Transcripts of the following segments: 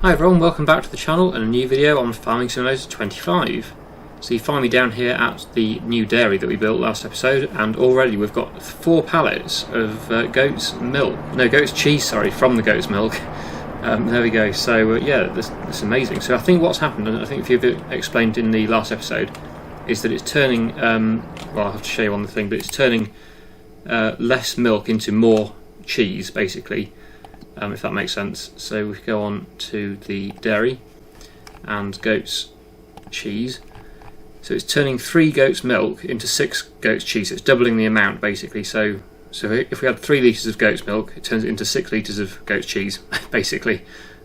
Hi everyone, welcome back to the channel and a new video on Farming Simulator 25. So you find me down here at the new dairy that we built last episode, and already we've got 4 pallets of goat's cheese from the goat's milk. There we go. So yeah, this is amazing. So I think what's happened, and I think if you've explained in the last episode, is that it's turning, well I'll have to show you on the thing, but it's turning less milk into more cheese basically. If that makes sense. So we go on to the dairy and goat's cheese. So it's turning 3 goats milk into 6 goats cheese. So it's doubling the amount basically. So if we had 3 litres of goat's milk, it turns it into 6 litres of goat's cheese basically,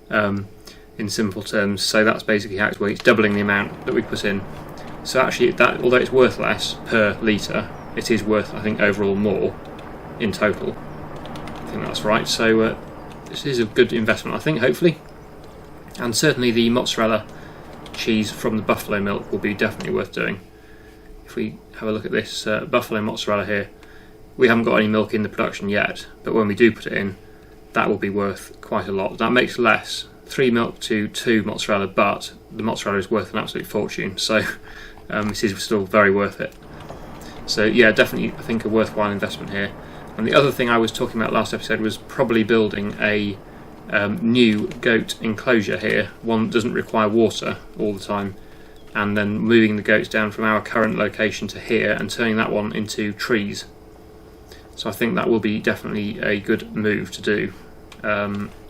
in simple terms. So that's basically how it's working. It's doubling the amount that we put in. So actually, that although it's worth less per litre, it is worth, I think, overall more in total. I think that's right. So this is a good investment, I think, hopefully. And certainly the mozzarella cheese from the buffalo milk will be definitely worth doing. If we have a look at this buffalo mozzarella here, we haven't got any milk in the production yet, but when we do put it in, that will be worth quite a lot. That makes less, 3 milk to 2 mozzarella, but the mozzarella is worth an absolute fortune, so this is still very worth it. So yeah, definitely I think a worthwhile investment here. And the other thing I was talking about last episode was probably building a new goat enclosure here, one that doesn't require water all the time, and then moving the goats down from our current location to here and turning that one into trees. So I think that will be definitely a good move to do.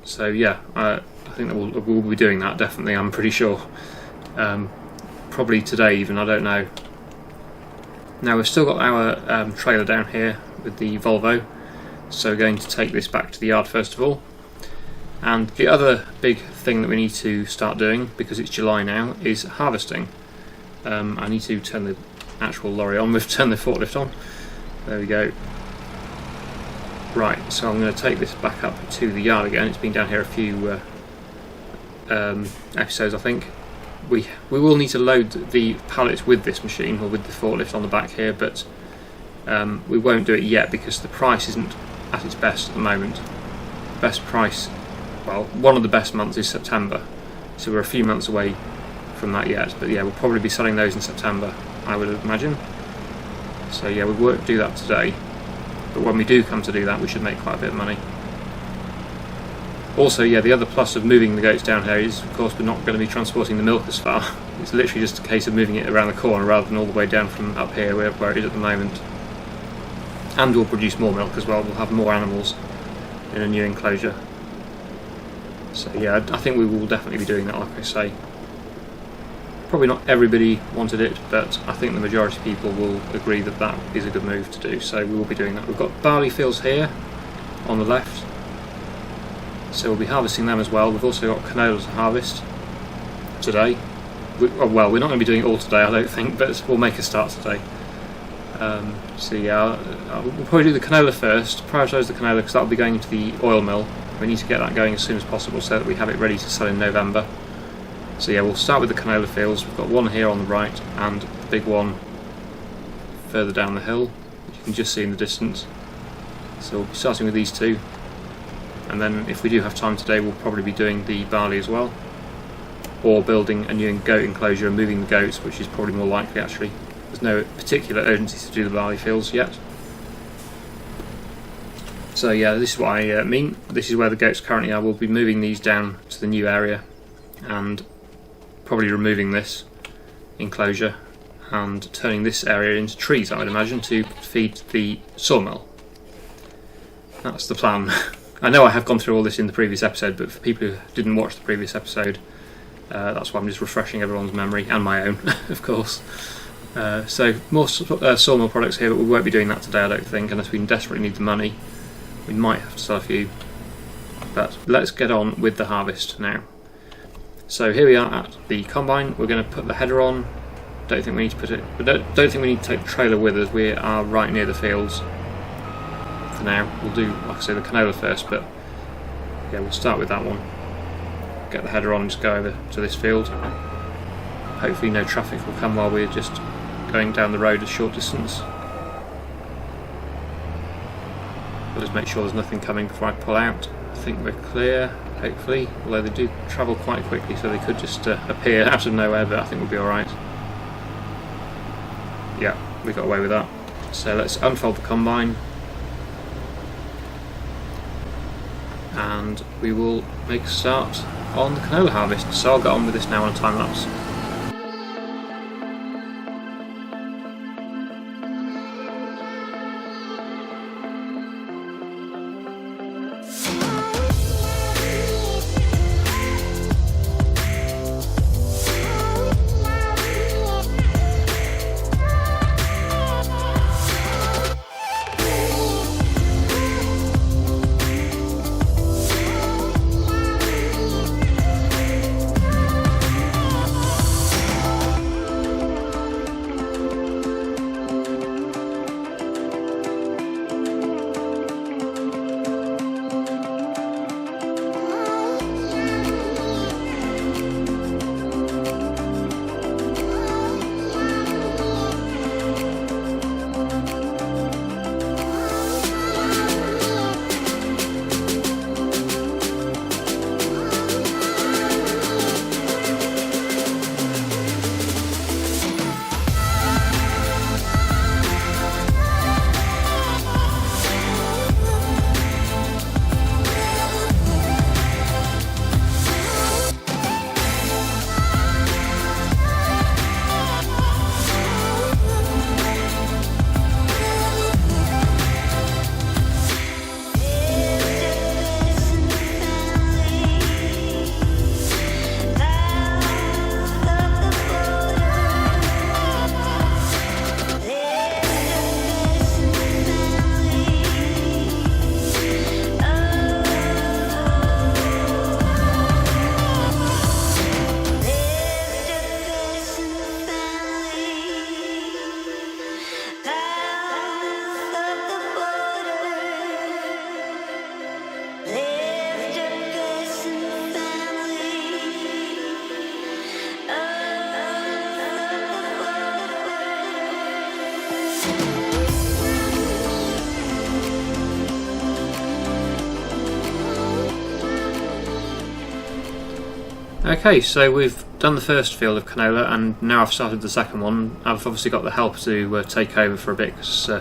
So yeah, I think that we'll be doing that definitely, I'm pretty sure. Probably today even, I don't know. Now we've still got our trailer down here with the Volvo, so we're going to take this back to the yard first of all. And the other big thing that we need to start doing, because it's July now, is harvesting. I need to turn the actual lorry on. We've turned the forklift on. There we go. Right, so I'm going to take this back up to the yard again. It's been down here a few episodes, I think. We will need to load the pallets with this machine, or with the forklift on the back here, but we won't do it yet because the price isn't at its best at the moment. Best price, well, one of the best months is September, so we're a few months away from that yet, but yeah, we'll probably be selling those in September, I would imagine. So yeah, we won't do that today, but when we do come to do that, we should make quite a bit of money. Also, yeah, the other plus of moving the goats down here is, of course, we're not going to be transporting the milk as far. It's literally just a case of moving it around the corner rather than all the way down from up here where it is at the moment. And we'll produce more milk as well. We'll have more animals in a new enclosure. So yeah, I think we will definitely be doing that, like I say. Probably not everybody wanted it, but I think the majority of people will agree that that is a good move to do, so we will be doing that. We've got barley fields here on the left, so we'll be harvesting them as well. We've also got canola to harvest today. Well, we're not going to be doing it all today, I don't think, but we'll make a start today. So yeah, we'll probably do the canola first, prioritise the canola because that will be going into the oil mill. We need to get that going as soon as possible so that we have it ready to sell in November. So yeah, we'll start with the canola fields. We've got one here on the right and the big one further down the hill, which you can just see in the distance. So we'll be starting with these 2. And then if we do have time today, we'll probably be doing the barley as well, or building a new goat enclosure and moving the goats, which is probably more likely actually. There's no particular urgency to do the barley fields yet. So yeah, this is what I mean. This is where the goats currently are. We'll be moving these down to the new area and probably removing this enclosure and turning this area into trees, I would imagine, to feed the sawmill. That's the plan. I know I have gone through all this in the previous episode, but for people who didn't watch the previous episode, that's why I'm just refreshing everyone's memory, and my own, of course. So more sawmill products here, but we won't be doing that today, I don't think, unless we desperately need the money. We might have to sell a few, but let's get on with the harvest now. So here we are at the combine. We're going to put the header on. Don't think we need to put it. Don't think we need to take the trailer with us. We are right near the fields. For now, we'll do, like I say, the canola first, but yeah, we'll start with that one. Get the header on and just go over to this field. Hopefully no traffic will come while we're just going down the road a short distance. We'll just make sure there's nothing coming before I pull out. I think we're clear. hopefully, although they do travel quite quickly, so they could just appear out of nowhere, but I think we'll be alright. Yeah, we got away with that. So let's unfold the combine, and we will make a start on the canola harvest. So I'll get on with this now on a time lapse. Okay, so we've done the first field of canola, and now I've started the second one. I've obviously got the help to take over for a bit, because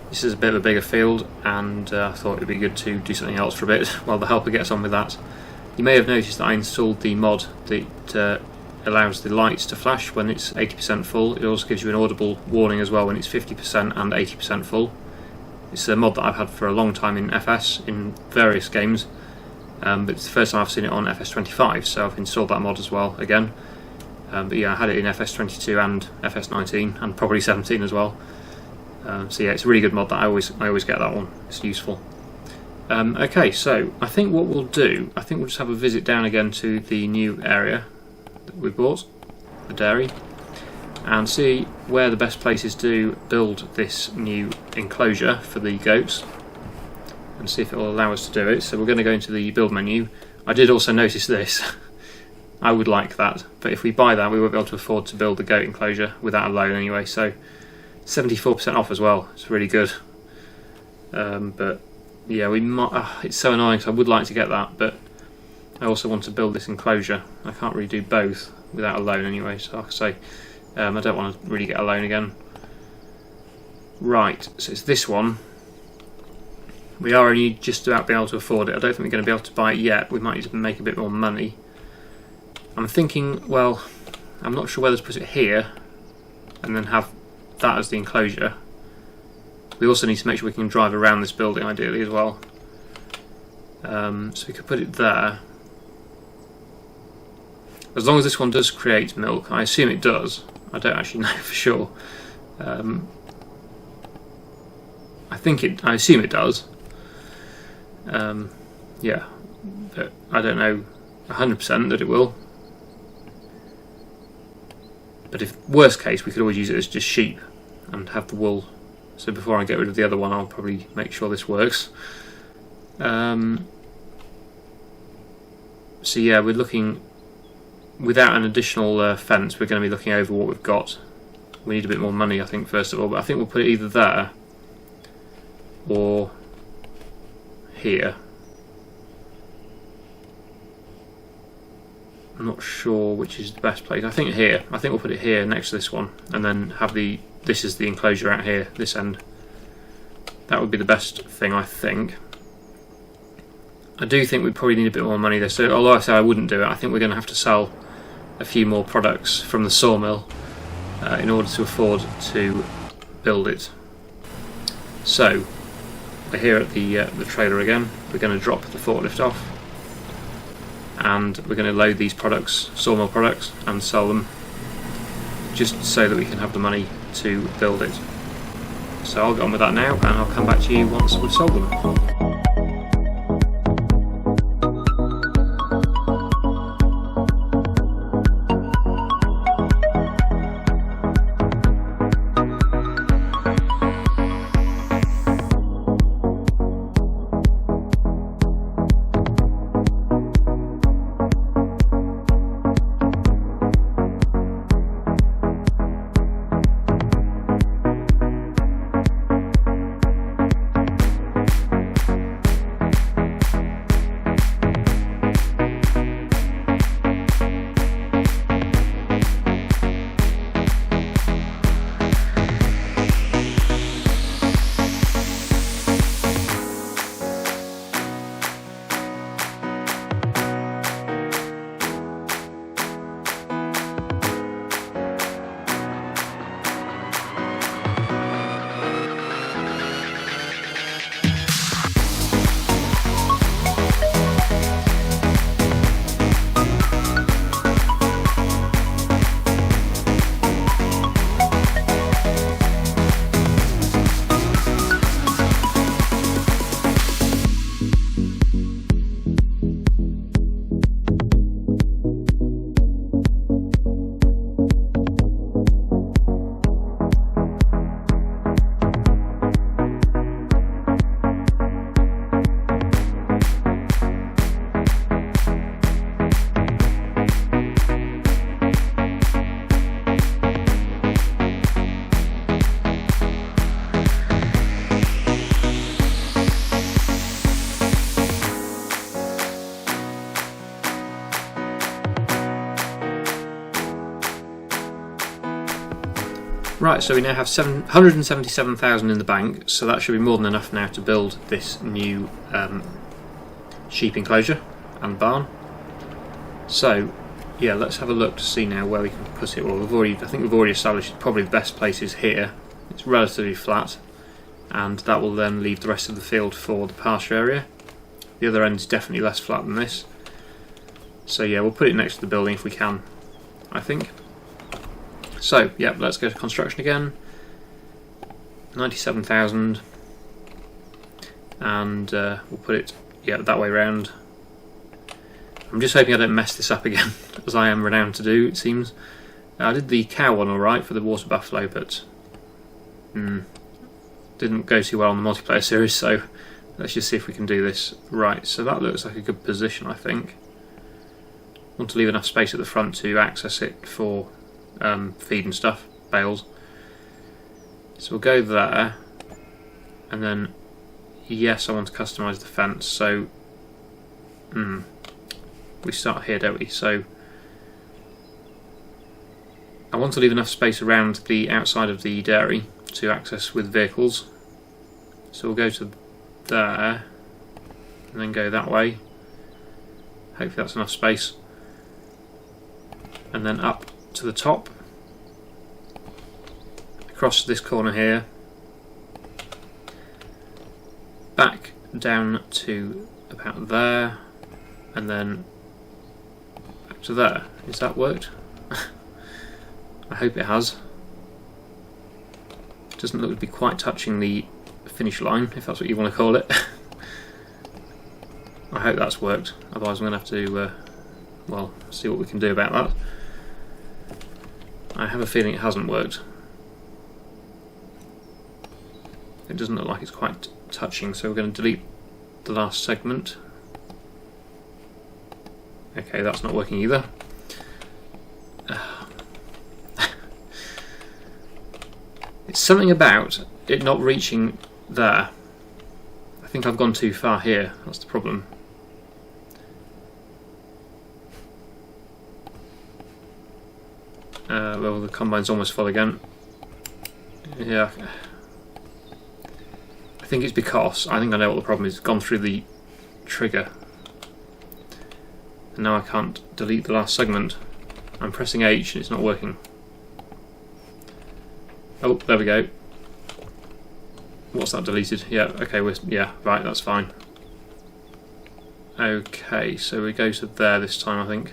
this is a bit of a bigger field, and I thought it would be good to do something else for a bit while the helper gets on with that. You may have noticed that I installed the mod that allows the lights to flash when it's 80% full. It also gives you an audible warning as well when it's 50% and 80% full. It's a mod that I've had for a long time in FS, in various games. But it's the first time I've seen it on FS25, so I've installed that mod as well again. But yeah, I had it in FS22 and FS19 and probably 17 as well. So yeah, it's a really good mod that I always get that one. It's useful. Okay, so I think what we'll do, I think we'll just have a visit down again to the new area that we bought, the dairy, and see where the best place is to build this new enclosure for the goats, and see if it will allow us to do it. So we're going to go into the build menu. I did also notice this. I would like that, but if we buy that we won't be able to afford to build the goat enclosure without a loan anyway, so 74% off as well. It's really good. But yeah, we might, it's so annoying because I would like to get that, but I also want to build this enclosure. I can't really do both without a loan anyway, so like I say, I don't want to really get a loan again. Right, so it's this one. We are only just about be able to afford it. I don't think we're going to be able to buy it yet. We might need to make a bit more money. I'm thinking, well, I'm not sure whether to put it here and then have that as the enclosure. We also need to make sure we can drive around this building ideally as well. So we could put it there. As long as this one does create milk, I assume it does. I don't actually know for sure. I assume it does. Yeah, but I don't know 100% that it will. But if worst case, we could always use it as just sheep and have the wool. So before I get rid of the other one, I'll probably make sure this works. So yeah, we're looking, without an additional fence, we're going to be looking over what we've got. We need a bit more money, I think, first of all, but I think we'll put it either there or here. I'm not sure which is the best place. I think here. I think we'll put it here next to this one, and then have this is the enclosure out here, this end. That would be the best thing, I think. I do think we probably need a bit more money there. So although I say I wouldn't do it, I think we're going to have to sell a few more products from the sawmill in order to afford to build it. So we're here at the trailer again. We're going to drop the forklift off, and we're going to load these products, sawmill products, and sell them, just so that we can have the money to build it. So I'll get on with that now, and I'll come back to you once we've sold them. Right, so we now have 177,000 in the bank, so that should be more than enough now to build this new sheep enclosure and barn. So, yeah, let's have a look to see now where we can put it. Well, I think we've already established probably the best place is here. It's relatively flat, and that will then leave the rest of the field for the pasture area. The other end is definitely less flat than this. So yeah, we'll put it next to the building if we can, I think. So, yeah, let's go to construction again. 97,000, and we'll put it, yeah, that way round. I'm just hoping I don't mess this up again, as I am renowned to do, it seems. I did the cow one alright for the water buffalo, but didn't go too well on the multiplayer series, so let's just see if we can do this right. So that looks like a good position, I think. Want to leave enough space at the front to access it for feed and stuff, bales. So we'll go there, and then yes, I want to customise the fence. So we start here, don't we? So I want to leave enough space around the outside of the dairy to access with vehicles. So we'll go to there, and then go that way. Hopefully that's enough space. And then up to the top, across this corner here, back down to about there, and then back to there. Has that worked? I hope it has. Doesn't look to be quite touching the finish line, if that's what you want to call it. I hope that's worked, otherwise I'm going to have to well, see what we can do about that. I have a feeling it hasn't worked. It doesn't look like it's quite touching, so we're going to delete the last segment. Okay, that's not working either. It's something about it not reaching there. I think I've gone too far here, that's the problem. Well, the combine's almost full again. Yeah. I think it's because, I think I know what the problem is. It's gone through the trigger. And now I can't delete the last segment. I'm pressing H and it's not working. Oh, there we go. What's that deleted? Yeah, okay, yeah, right, that's fine. Okay, so we go to there this time, I think.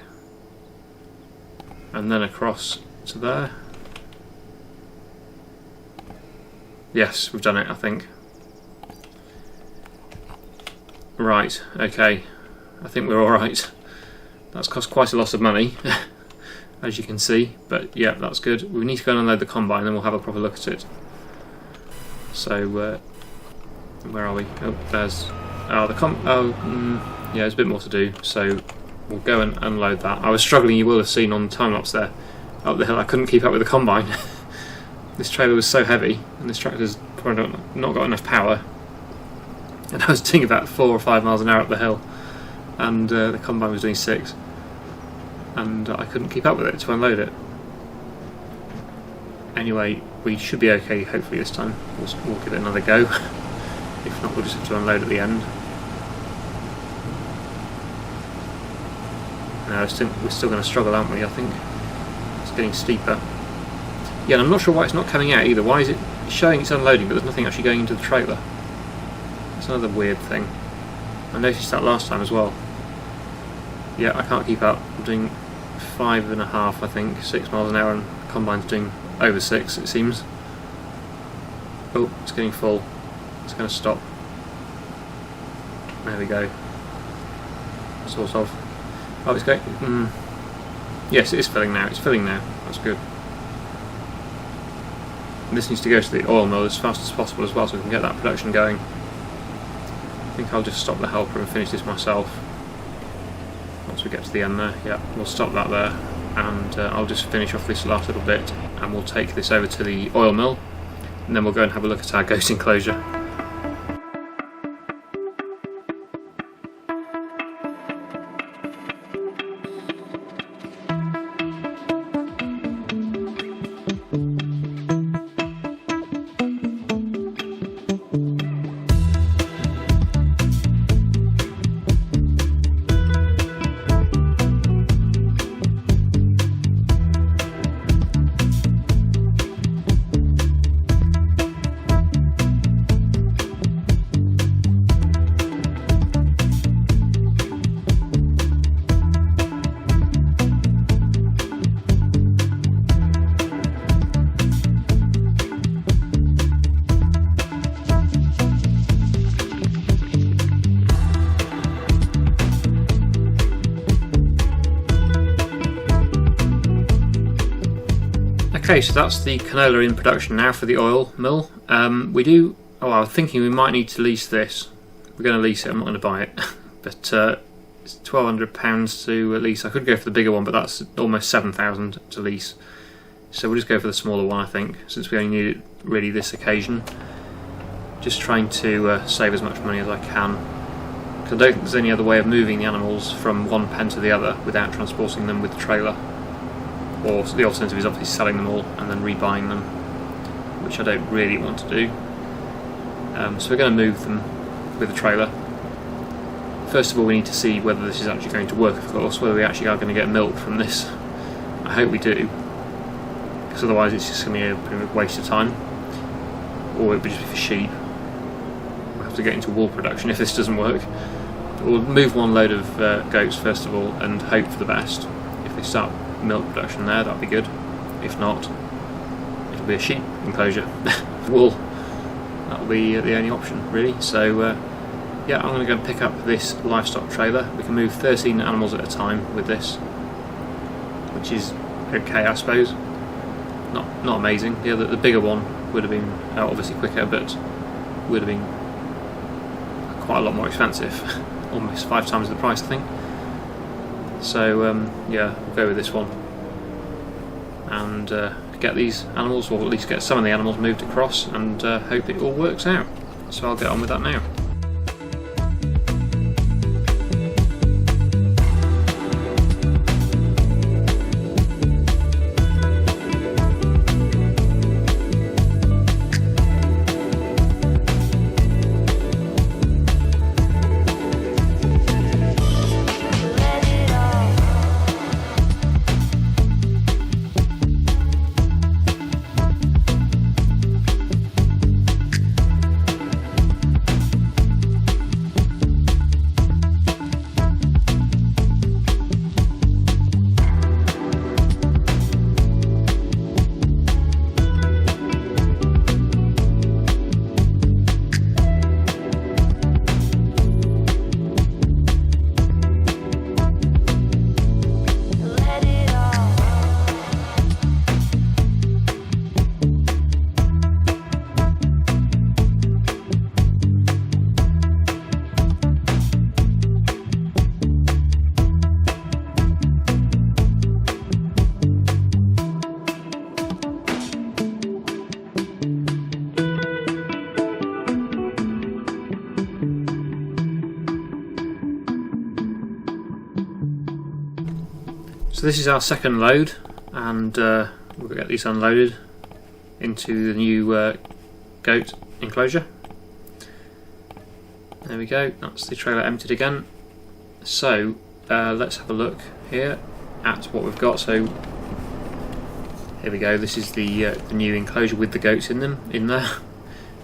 And then across to there. Yes, we've done it, I think. Right, okay. I think we're alright. That's cost quite a lot of money, as you can see, but yeah, that's good. We need to go and unload the combine, and then we'll have a proper look at it. So, where are we? Oh, there's... Oh, yeah, there's a bit more to do, so we'll go and unload that. I was struggling, you will have seen on the time-lapse there, up the hill. I couldn't keep up with the combine. This trailer was so heavy, and this tractor's probably not got enough power. And I was doing about 4 or 5 miles an hour up the hill, and the combine was doing 6. And I couldn't keep up with it to unload it. Anyway, we should be okay, hopefully this time. We'll give it another go. If not, we'll just have to unload at the end. No, we're still going to struggle, aren't we, I think? It's getting steeper. Yeah, and I'm not sure why it's not coming out either. Why is it showing it's unloading, but there's nothing actually going into the trailer? That's another weird thing. I noticed that last time as well. Yeah, I can't keep up. I'm doing 5.5, I think, 6 miles an hour, and the combine's doing over 6, it seems. Oh, it's getting full. It's going to stop. There we go. Sort of. Oh, it's going... Yes, it is filling now. It's filling now. That's good. And this needs to go to the oil mill as fast as possible as well, so we can get that production going. I think I'll just stop the helper and finish this myself. Once we get to the end there, yeah, we'll stop that there, and I'll just finish off this last little bit, and we'll take this over to the oil mill, and then we'll go and have a look at our goat enclosure. Okay, so that's the canola in production now for the oil mill. I was thinking we might need to lease this. We're going to lease it, I'm not going to buy it. But it's £1,200 to lease. I could go for the bigger one, but that's almost £7,000 to lease. So we'll just go for the smaller one, I think, since we only need it really this occasion. Just trying to save as much money as I can. Because I don't think there's any other way of moving the animals from one pen to the other without transporting them with the trailer. Or the alternative is obviously selling them all and then rebuying them, which I don't really want to do. So we're going to move them with the trailer. First of all, we need to see whether this is actually going to work, of course, whether we actually are going to get milk from this. I hope we do, because otherwise it's just going to be a pretty much waste of time, or it would just be for sheep. We'll have to get into wool production if this doesn't work. We'll move one load of goats first of all and hope for the best. If they start milk production there, that'll be good. If not, it'll be a sheep enclosure. Wool, that'll be the only option really. So yeah, I'm going to go and pick up this livestock trailer. We can move 13 animals at a time with this, which is okay, I suppose. Not amazing. Yeah, the bigger one would have been obviously quicker, but would have been quite a lot more expensive. Almost 5 times the price, I think. So yeah, we'll go with this one and get these animals, or at least get some of the animals moved across, and hope it all works out. So I'll get on with that now. So this is our second load, and we'll get these unloaded into the new goat enclosure. There we go, that's the trailer emptied again. So let's have a look here at what we've got. So here we go, this is the new enclosure with the goats in there.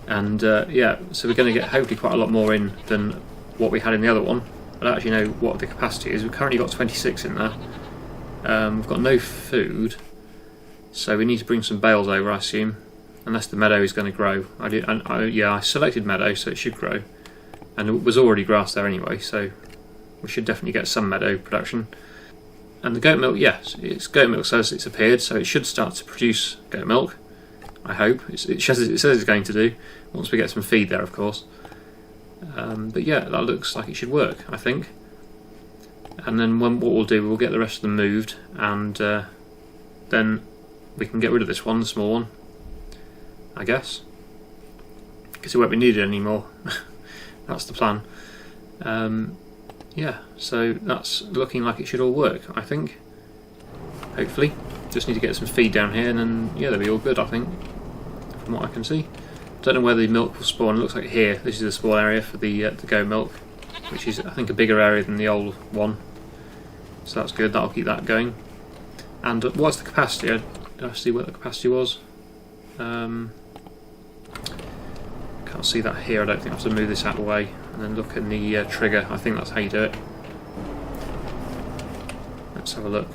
And yeah, so we're going to get hopefully quite a lot more in than what we had in the other one. I don't actually know what the capacity is. We've currently got 26 in there. We've got no food, so we need to bring some bales over, I assume, unless the meadow is going to grow. I selected meadow, so it should grow, and it was already grass there anyway, so we should definitely get some meadow production. And the goat milk, yes, it's goat milk says it's appeared, so it should start to produce goat milk. I hope it says it's going to do once we get some feed there, of course. But yeah, that looks like it should work, I think. And then what we'll do, we'll get the rest of them moved, and then we can get rid of this one, the small one, I guess, because it won't be needed anymore. That's the plan. Yeah, so that's looking like it should all work, I think. Hopefully. Just need to get some feed down here, and then yeah, they'll be all good, I think, from what I can see. Don't know where the milk will spawn. It looks like here, this is the spawn area for the goat milk, which is, I think, a bigger area than the old one. So that's good, that'll keep that going. And what's the capacity? Did I see what the capacity was? Can't see that here, I don't think. I have to move this out of the way and then look at the trigger. I think that's how you do it. Let's have a look.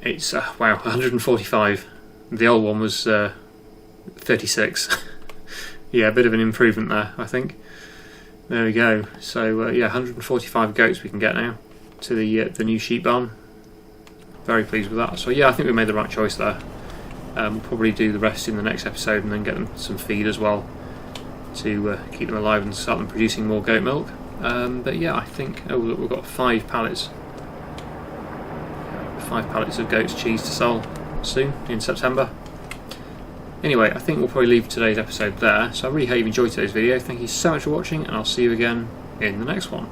It's, wow, 145. The old one was 36. Yeah, a bit of an improvement there, I think. There we go. So yeah, 145 goats we can get now to the new sheep barn. Very pleased with that. So yeah, I think we made the right choice there. We'll probably do the rest in the next episode, and then get them some feed as well to keep them alive and start them producing more goat milk. But yeah, I think, oh look, we've got 5 pallets. 5 pallets of goat's cheese to sell soon in September. Anyway, I think we'll probably leave today's episode there. So I really hope you enjoyed today's video. Thank you so much for watching, and I'll see you again in the next one.